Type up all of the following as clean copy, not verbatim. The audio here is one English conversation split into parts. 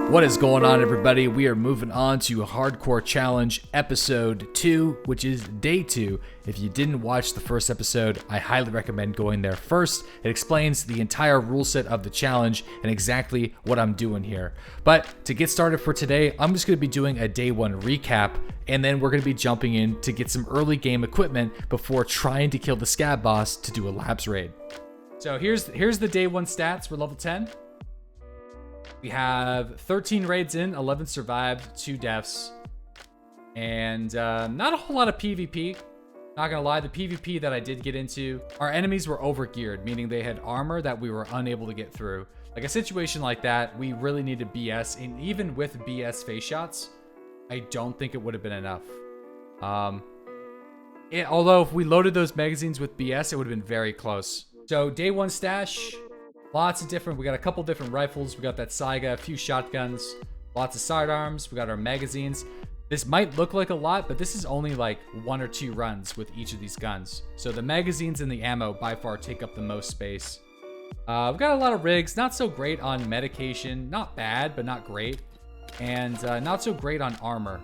What is going on, everybody? We are moving on to Hardcore Challenge Episode 2, which is Day 2. If you didn't watch the first episode, I highly recommend going there first. It explains the entire rule set of the challenge and exactly what I'm doing here. But to get started for today, I'm just going to be doing a Day 1 recap, and then we're going to be jumping in to get some early game equipment before trying to kill the Scab Boss to do a Labs raid. So here's the Day 1 stats for level 10. We have 13 raids in, 11 survived, 2 deaths, and not a whole lot of PvP. Not gonna lie, the PvP that I did get into, our enemies were overgeared, meaning they had armor that we were unable to get through. Like a situation like that, we really needed BS, and even with BS face shots, I don't think it would have been enough. Although if we loaded those magazines with BS, it would have been very close. So Day 1 stash. Lots of different, we got a couple different rifles. We got that Saiga, a few shotguns, lots of sidearms. We got our magazines. This might look like a lot, but this is only like 1 or 2 runs with each of these guns. So the magazines and the ammo by far take up the most space. We've got a lot of rigs, not so great on medication. Not bad, but not great. And not so great on armor.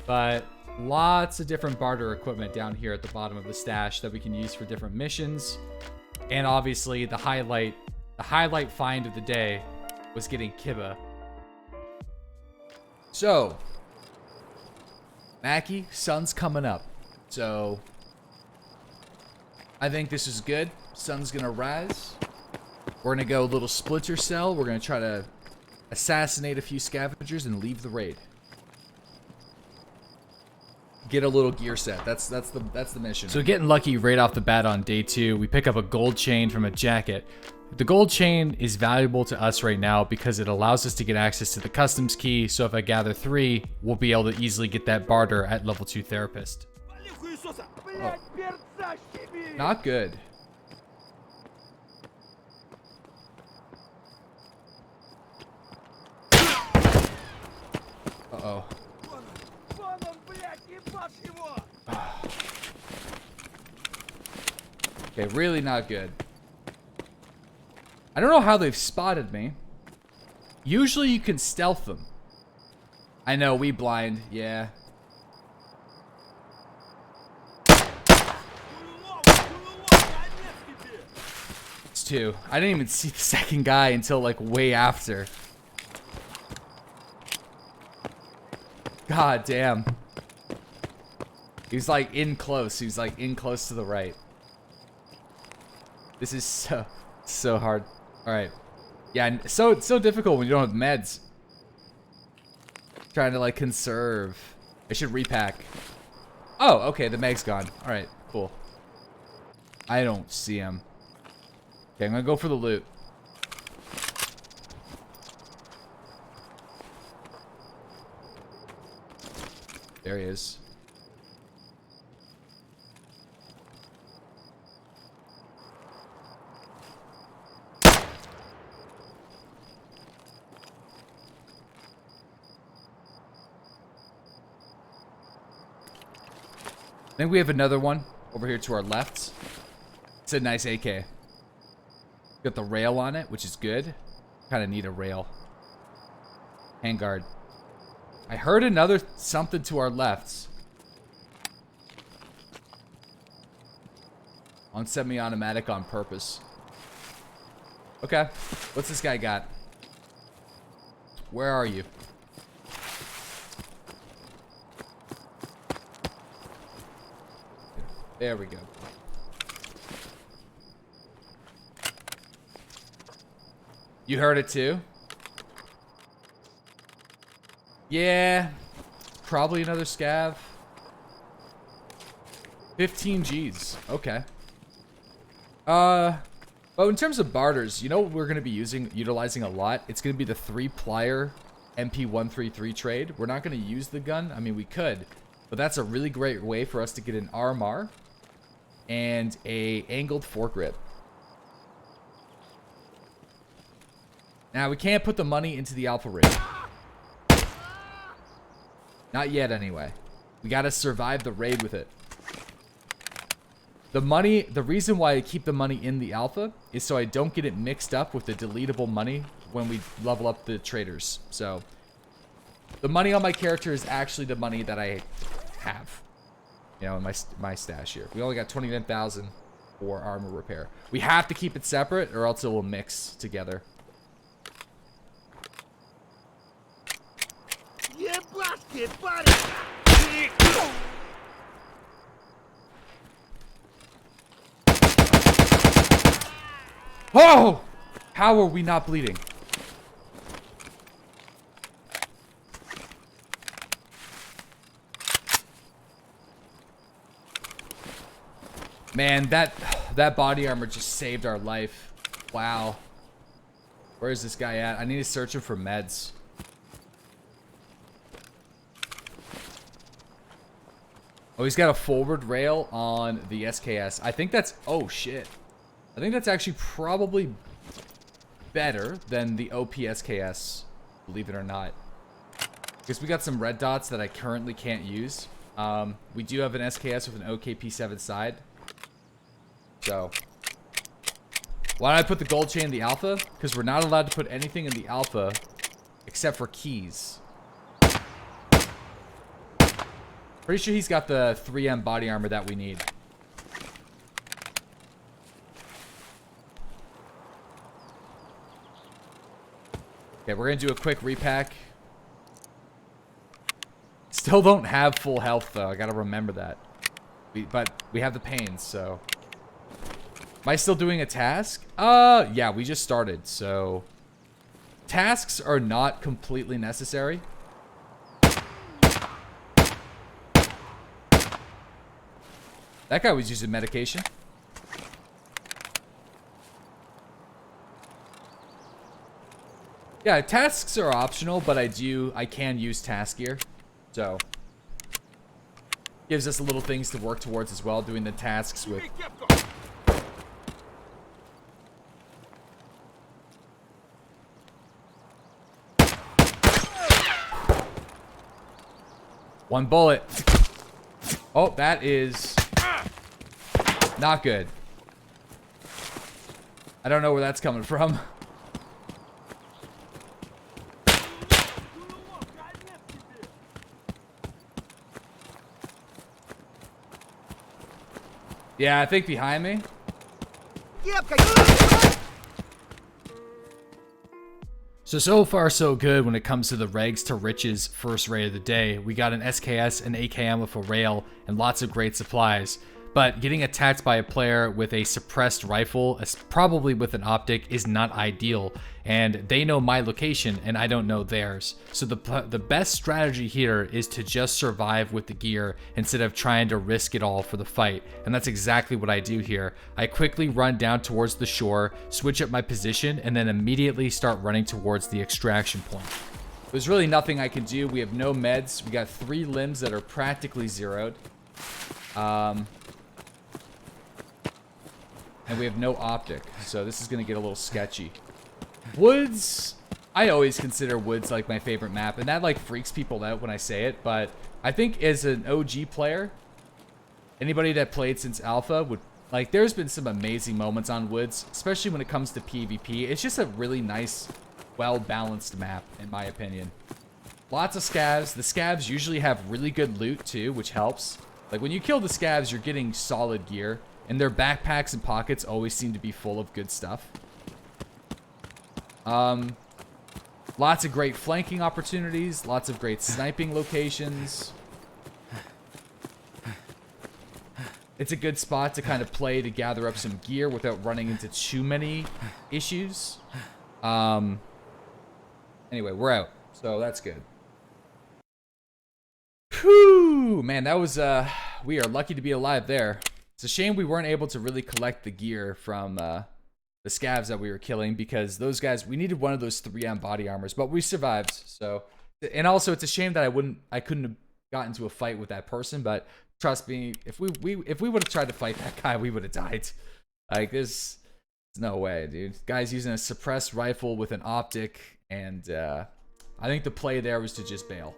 But lots of different barter equipment down here at the bottom of the stash that we can use for different missions. And obviously the highlight find of the day was getting Killa. So, Mackie, sun's coming up. So, I think this is good. Sun's gonna rise. We're gonna go a little splinter cell. We're gonna try to assassinate a few scavengers and leave the raid. Get a little gear set. That's the mission. So getting lucky right off the bat on Day 2, we pick up a gold chain from a jacket. The gold chain is valuable to us right now because it allows us to get access to the customs key. So if I gather 3, we'll be able to easily get that barter at level 2 therapist. Oh. Not good. Uh-oh. Okay, really not good. I don't know how they've spotted me. Usually you can stealth them. I know, we blind, yeah. It's 2. I didn't even see the second guy until like way after. God damn. He's like in close. He's like in close to the right. This is so hard. All right. Yeah, it's so difficult when you don't have meds. Trying to like conserve. I should repack. Oh, okay, the mag's gone. All right, cool. I don't see him. Okay, I'm gonna go for the loot. There he is. I think we have another one over here to our left. It's a nice AK. Got the rail on it, which is good. Kind of need a rail. Handguard. I heard another something to our left. On semi-automatic on purpose. Okay. What's this guy got? Where are you? There we go. You heard it too? Yeah. Probably another scav. 15 Gs. Okay. Well, in terms of barters, you know what we're going to be utilizing a lot? It's going to be the 3-plier MP133 trade. We're not going to use the gun. I mean, we could. But that's a really great way for us to get an RMR and a angled foregrip. Now, we can't put the money into the alpha raid. Not yet, anyway. We gotta survive the raid with it. The reason why I keep the money in the alpha is so I don't get it mixed up with the deletable money when we level up the traders. So The money on my character is actually the money that I have. You know, in my stash here. We only got 29,000 for armor repair. We have to keep it separate or else it will mix together. Oh! How are we not bleeding? Man, that body armor just saved our life. Wow. Where is this guy at? I need to search him for meds. Oh, he's got a forward rail on the SKS. I think that's... Oh, shit. I think that's actually probably better than the OP SKS, believe it or not. Because we got some red dots that I currently can't use. We do have an SKS with an OKP7 side. So, why don't I put the gold chain in the alpha? Because we're not allowed to put anything in the alpha except for keys. Pretty sure he's got the 3M body armor that we need. Okay, we're going to do a quick repack. Still don't have full health, though. I got to remember that. But we have the pains, so... Am I still doing a task? Yeah, we just started, so... Tasks are not completely necessary. That guy was using medication. Yeah, tasks are optional, but I can use task gear. So... Gives us little things to work towards as well, doing the tasks with... One bullet. Oh, that is not good. I don't know where that's coming from. Yeah, I think behind me. So far so good when it comes to the Regs to Riches first raid of the day. We got an SKS, an AKM with a rail, and lots of great supplies. But getting attacked by a player with a suppressed rifle, probably with an optic, is not ideal. And they know my location, and I don't know theirs. So the best strategy here is to just survive with the gear instead of trying to risk it all for the fight. And that's exactly what I do here. I quickly run down towards the shore, switch up my position, and then immediately start running towards the extraction point. There's really nothing I can do. We have no meds. We got 3 limbs that are practically zeroed. And we have no optic, so this is going to get a little sketchy. Woods, I always consider Woods like my favorite map, and that like freaks people out when I say it, but I think as an OG player, anybody that played since Alpha would, like, there's been some amazing moments on Woods, especially when it comes to PvP. It's just a really nice, well-balanced map, in my opinion. Lots of scavs. The scavs usually have really good loot, too, which helps. Like, when you kill the scavs, you're getting solid gear. And their backpacks and pockets always seem to be full of good stuff. Lots of great flanking opportunities. Lots of great sniping locations. It's a good spot to kind of play to gather up some gear without running into too many issues. Anyway, we're out. So that's good. Whew! Man, that was, we are lucky to be alive there. It's a shame we weren't able to really collect the gear from the scavs that we were killing, because those guys, we needed one of those 3M body armors, but we survived. So, and also it's a shame that I couldn't have gotten into a fight with that person, but trust me, if we would have tried to fight that guy, we would have died. Like, there's no way, dude. Guy's using a suppressed rifle with an optic, and I think the play there was to just bail.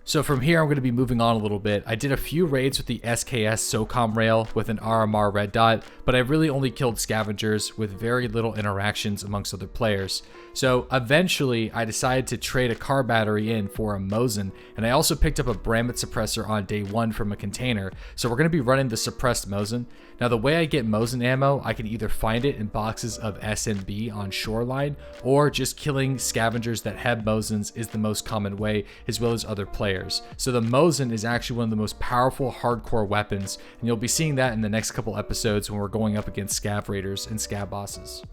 So from here, I'm going to be moving on a little bit. I did a few raids with the SKS SOCOM rail with an RMR red dot, but I really only killed scavengers with very little interactions amongst other players. So eventually, I decided to trade a car battery in for a Mosin, and I also picked up a Bramit suppressor on day 1 from a container. So we're going to be running the suppressed Mosin. Now the way I get Mosin ammo, I can either find it in boxes of SNB on shoreline, or just killing scavengers that have Mosins is the most common way, as well as other players. So the Mosin is actually one of the most powerful hardcore weapons, and you'll be seeing that in the next couple episodes when we're going up against scav raiders and scav bosses.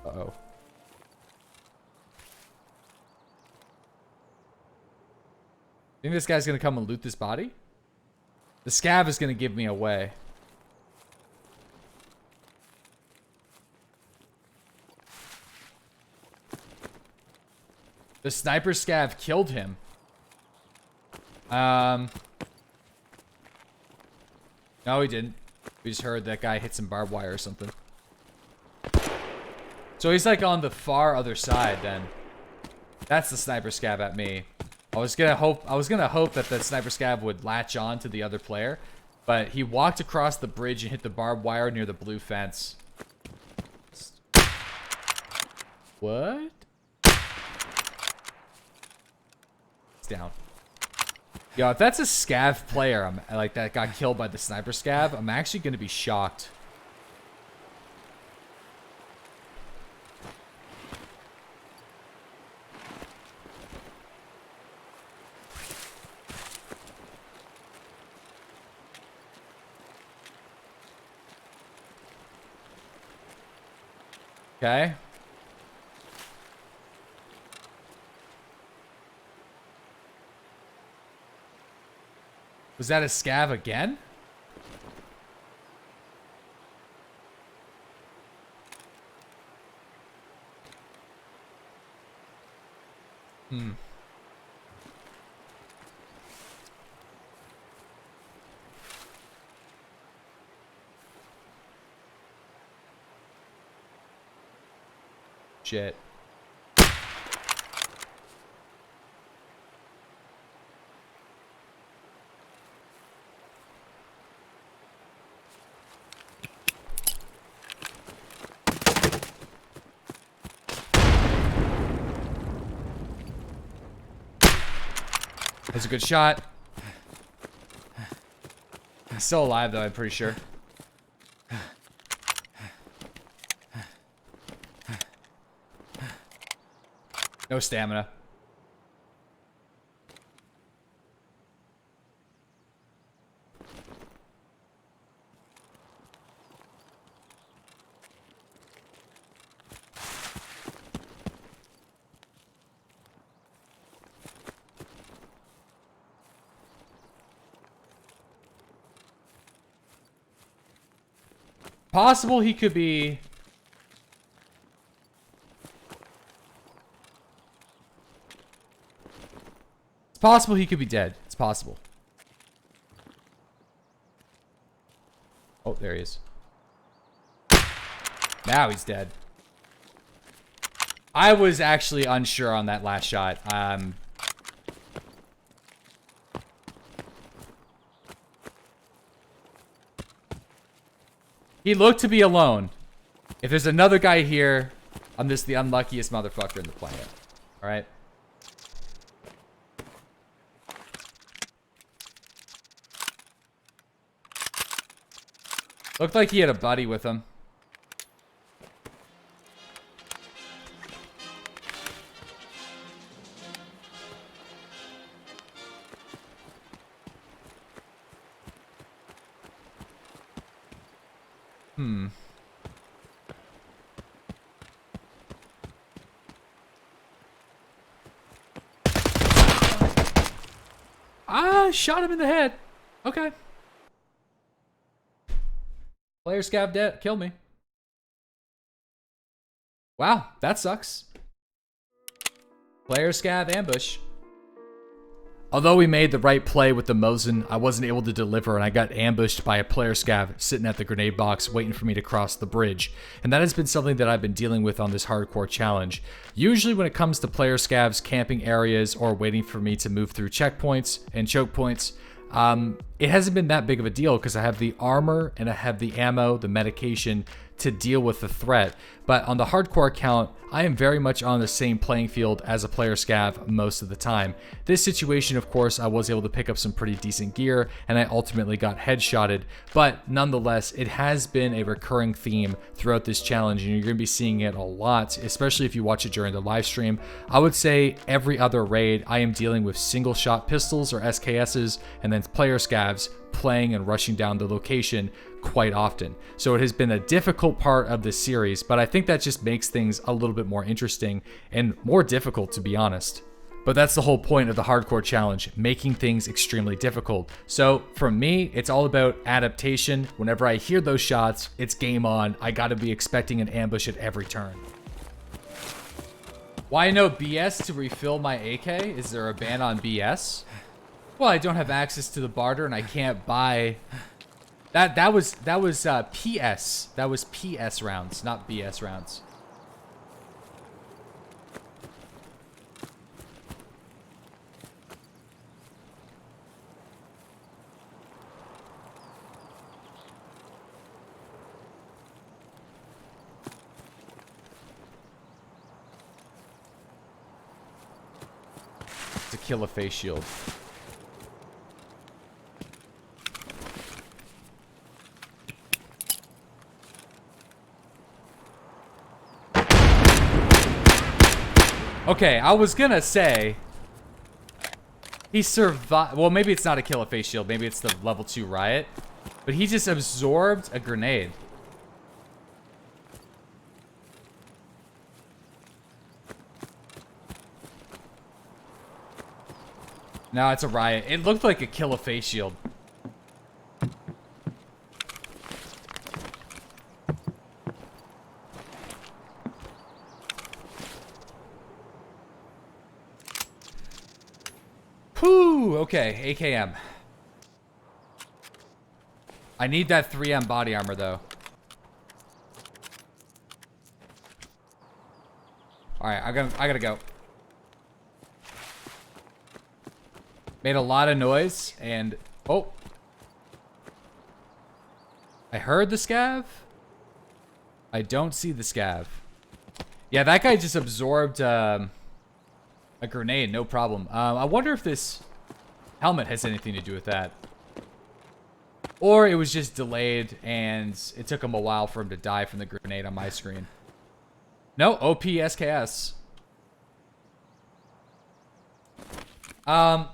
Uh-oh. Think this guy's gonna come and loot this body? The scav is gonna give me away. The sniper scav killed him. No, he didn't. We just heard that guy hit some barbed wire or something. So he's like on the far other side then. That's the sniper scav at me. I was gonna hope that the sniper scav would latch on to the other player, but he walked across the bridge and hit the barbed wire near the blue fence. What? It's down. Yo, if that's a scav player, like that got killed by the sniper scav, I'm actually gonna be shocked. Okay. Was that a scav again? Hmm. Shit. That's a good shot. Still alive though, I'm pretty sure. No stamina. Possible he could be... It's possible he could be dead. It's possible. Oh, there he is. Now he's dead. I was actually unsure on that last shot. He looked to be alone. If there's another guy here, I'm just the unluckiest motherfucker in the planet. Alright? Looked like he had a buddy with him. Ah, shot him in the head. Okay. Player scav dead. Kill me. Wow, that sucks. Player scav ambush. Although we made the right play with the Mosin, I wasn't able to deliver and I got ambushed by a player scav sitting at the grenade box waiting for me to cross the bridge. And that has been something that I've been dealing with on this hardcore challenge. Usually when it comes to player scavs camping areas or waiting for me to move through checkpoints and choke points, it hasn't been that big of a deal because I have the armor and I have the ammo, the medication to deal with the threat. But on the hardcore account, I am very much on the same playing field as a player scav most of the time. This situation, of course, I was able to pick up some pretty decent gear and I ultimately got headshotted, but nonetheless, it has been a recurring theme throughout this challenge and you're going to be seeing it a lot, especially if you watch it during the live stream. I would say every other raid, I am dealing with single shot pistols or SKSs and then player scavs playing and rushing down the location quite often. So it has been a difficult part of this series, but I think that just makes things a little bit more interesting and more difficult, to be honest. But that's the whole point of the hardcore challenge, making things extremely difficult. So for me, it's all about adaptation. Whenever I hear those shots, it's game on. I gotta be expecting an ambush at every turn. Why no BS to refill my AK? Is there a ban on BS? Well, I don't have access to the barter and I can't buy... That was PS. That was PS rounds, not BS rounds. It's a Killa face shield. Okay, I was gonna say he survived. Well, maybe it's not a Killa face shield. Maybe it's the level 2 riot. But he just absorbed a grenade. No, it's a riot. It looked like a Killa face shield. Whew, okay, AKM. I need that 3M body armor though. Alright, I gotta go. Made a lot of noise and oh. I heard the scav. I don't see the scav. Yeah, that guy just absorbed a grenade, no problem. I wonder if this helmet has anything to do with that. Or it was just delayed and it took him a while for him to die from the grenade on my screen. No, OP SKS.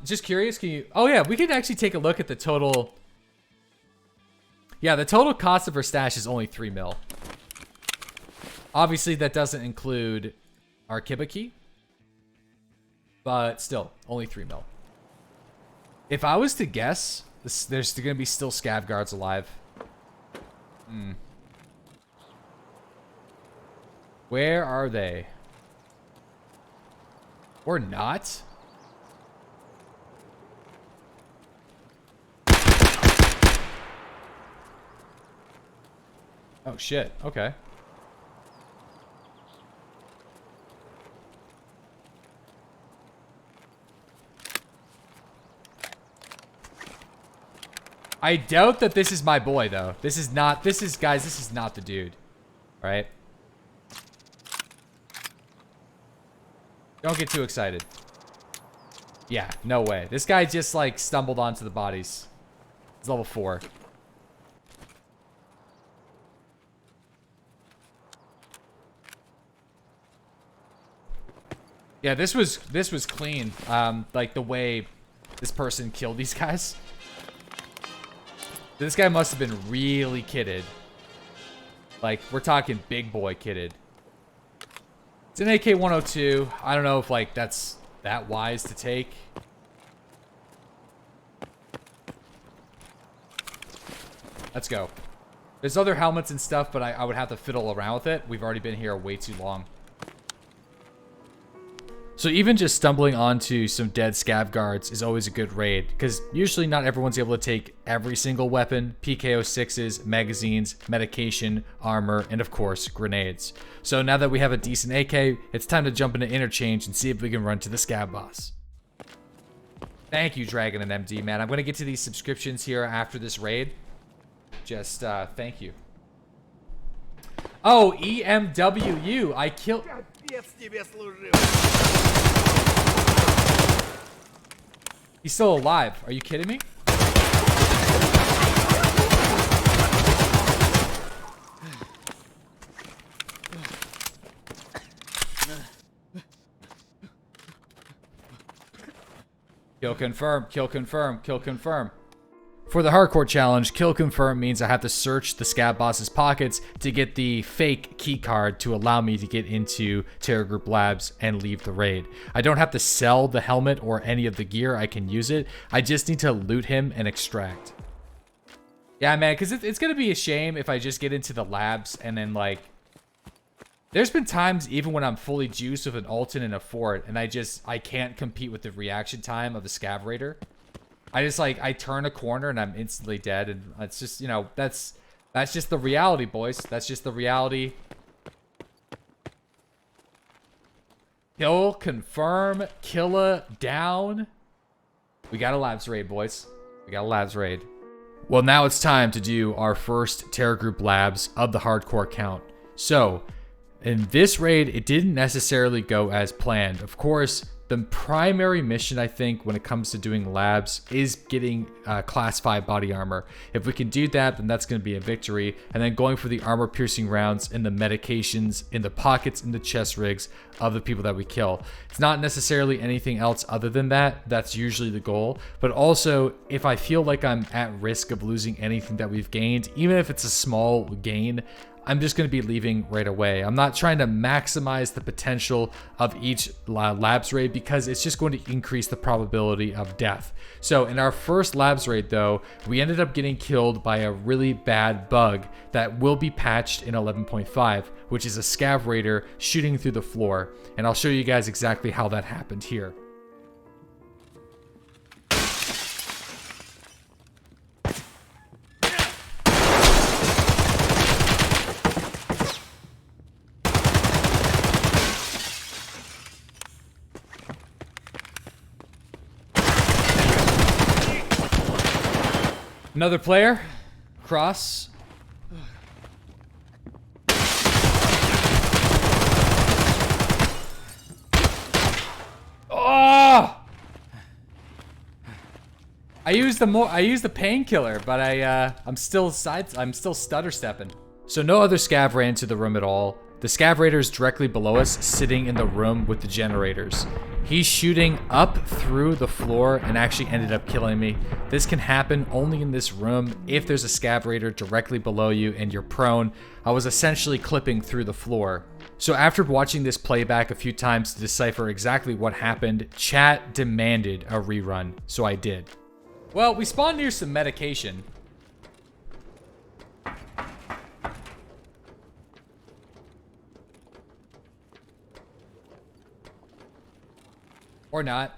Just curious, can you... Oh yeah, we could actually take a look at the total... Yeah, the total cost of her stash is only 3 mil. Obviously, that doesn't include our Kibba key. But still, only 3 mil. If I was to guess, there's going to be still scav guards alive. Where are they? Or not? Oh shit, okay. I doubt that this is my boy, though. This is not, guys, this is not the dude. All right? Don't get too excited. Yeah, no way. This guy just, like, stumbled onto the bodies. It's level 4. Yeah, this was clean. Like, the way this person killed these guys. This guy must have been really kitted. Like, we're talking big boy kitted. It's an AK-102. I don't know if, like, that's that wise to take. Let's go. There's other helmets and stuff, but I would have to fiddle around with it. We've already been here way too long. So even just stumbling onto some dead scav guards is always a good raid, because usually not everyone's able to take every single weapon, PKO6s, magazines, medication, armor, and of course, grenades. So now that we have a decent AK, it's time to jump into Interchange and see if we can run to the scav boss. Thank you, Dragon and MD, man. I'm going to get to these subscriptions here after this raid. Just, thank you. Oh, EMWU. I killed... He's still alive. Are you kidding me? Kill confirm, kill confirm, kill confirm. For the hardcore challenge, kill confirm means I have to search the scav boss's pockets to get the fake key card to allow me to get into Terragroup Labs and leave the raid. I don't have to sell the helmet or any of the gear, I can use it. I just need to loot him and extract. Yeah, man, because it's going to be a shame if I just get into the labs and then, like... There's been times even when I'm fully juiced with an Alton and a Fort, and I can't compete with the reaction time of a scav raider. I turn a corner and I'm instantly dead, and it's just, you know, that's just the reality, boys. That's just the reality. Kill, confirm, Killa down. We got a labs raid, boys. We got a labs raid. Well, now it's time to do our first Terragroup Labs of the hardcore count. So, in this raid, it didn't necessarily go as planned. Of course, the primary mission, I think, when it comes to doing labs is getting class 5 body armor. If we can do that, then that's going to be a victory. And then going for the armor piercing rounds in the medications, in the pockets, in the chest rigs of the people that we kill. It's not necessarily anything else other than that. That's usually the goal. But also, if I feel like I'm at risk of losing anything that we've gained, even if it's a small gain, I'm just going to be leaving right away. I'm not trying to maximize the potential of each labs raid because it's just going to increase the probability of death. So in our first labs raid though, we ended up getting killed by a really bad bug that will be patched in 11.5, which is a scav raider shooting through the floor. And I'll show you guys exactly how that happened here. Another player. Cross. Oh! I used the painkiller, but I'm still stutter stepping. So no other scav ran into the room at all. The scav raider is directly below us, sitting in the room with the generators. He's shooting up through the floor and actually ended up killing me. This can happen only in this room if there's a scav raider directly below you and you're prone. I was essentially clipping through the floor. So after watching this playback a few times to decipher exactly what happened, chat demanded a rerun, so I did. Well, we spawned near some medication. Or not.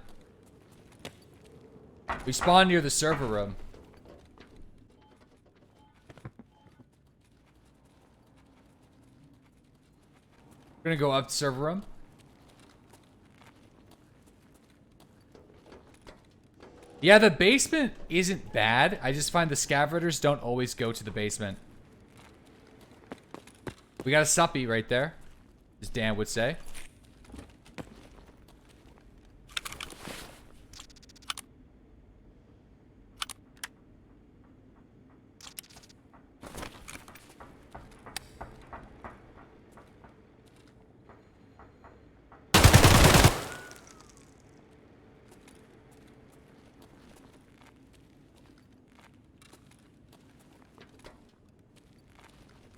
We spawned near the server room. We're gonna go up to server room. Yeah, the basement isn't bad. I just find the scav raiders don't always go to the basement. We got a suppy right there, as Dan would say.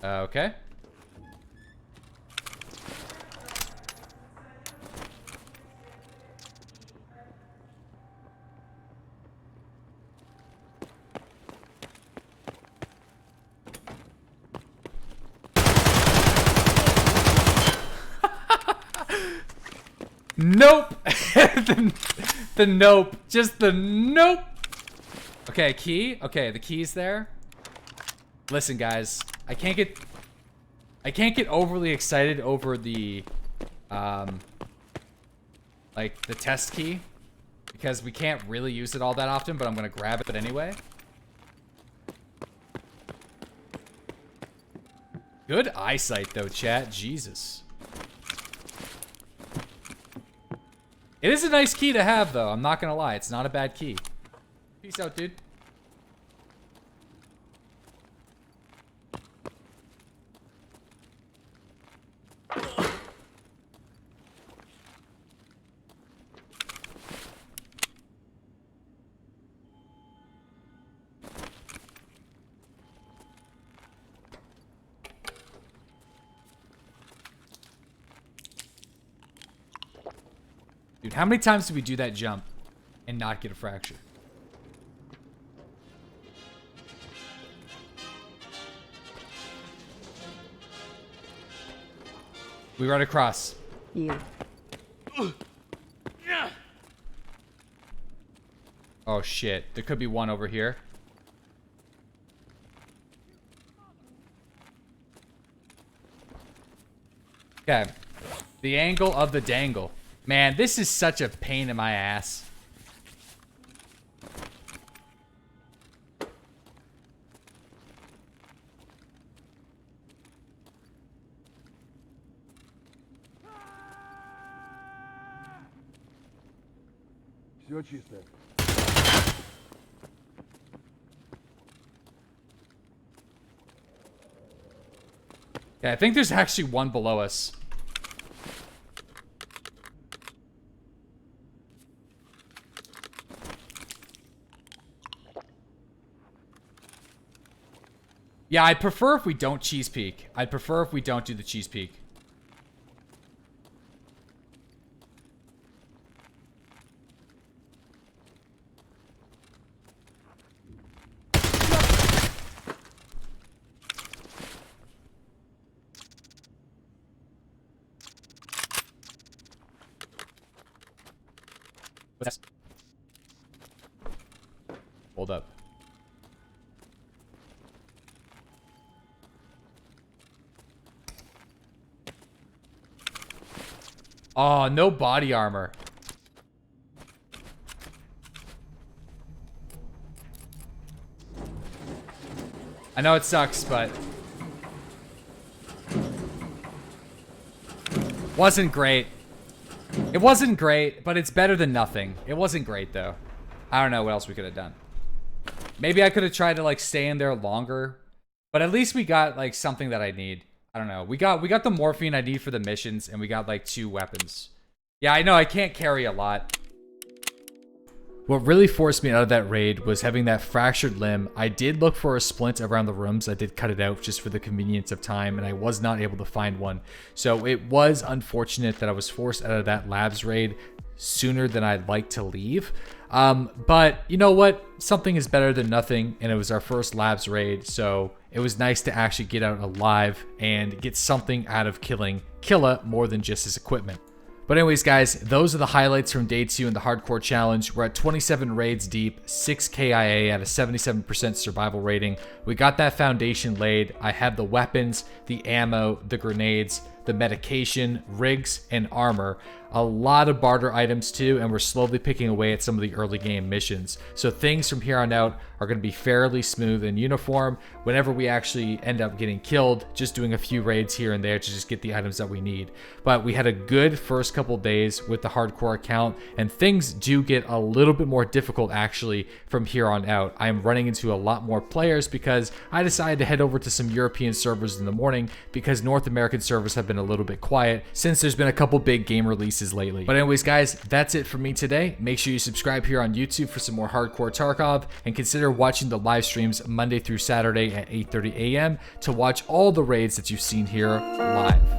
Okay. Nope. the nope. Just the nope. Okay, key. Okay, the key's there. Listen, guys. I can't get overly excited over the like the test key because we can't really use it all that often, but I'm gonna grab it anyway. Good eyesight though, chat. Jesus. It is a nice key to have though, I'm not gonna lie. It's not a bad key. Peace out, dude. Dude, how many times did we do that jump and not get a fracture? We run across. You. Oh shit, there could be one over here. Okay, the angle of the dangle. Man, this is such a pain in my ass. Всё чисто. Yeah, I think there's actually one below us. Yeah, I'd prefer if we don't cheese peek. I'd prefer if we don't do the cheese peek. What's that? Hold up. Oh, no body armor. I know it sucks, but wasn't great. It wasn't great, but it's better than nothing. It wasn't great though. I don't know what else we could have done. Maybe I could have tried to like stay in there longer, but at least we got like something that I need. I don't know. We got the morphine I need for the missions, and we got like 2 weapons. Yeah, I know I can't carry a lot. What really forced me out of that raid was having that fractured limb. I did look for a splint around the rooms. I did cut it out just for the convenience of time, and I was not able to find one. So it was unfortunate that I was forced out of that labs raid sooner than I'd like to leave. But you know what? Something is better than nothing, and it was our first labs raid, so it was nice to actually get out alive and get something out of killing Killa more than just his equipment. But anyways, guys, those are the highlights from day 2 in the hardcore challenge. We're at 27 raids deep, 6 KIA at a 77% survival rating. We got that foundation laid. I have the weapons, the ammo, the grenades, the medication, rigs, and armor. A lot of barter items too, and we're slowly picking away at some of the early game missions. So things from here on out are going to be fairly smooth and uniform. Whenever we actually end up getting killed, just doing a few raids here and there to just get the items that we need. But we had a good first couple days with the hardcore account, and things do get a little bit more difficult actually from here on out. I'm running into a lot more players because I decided to head over to some European servers in the morning because North American servers have been a little bit quiet since there's been a couple big game releases lately. But anyways, guys, that's it for me today. Make sure you subscribe here on YouTube for some more hardcore Tarkov, and consider watching the live streams Monday through Saturday at 8:30 a.m. to watch all the raids that you've seen here live.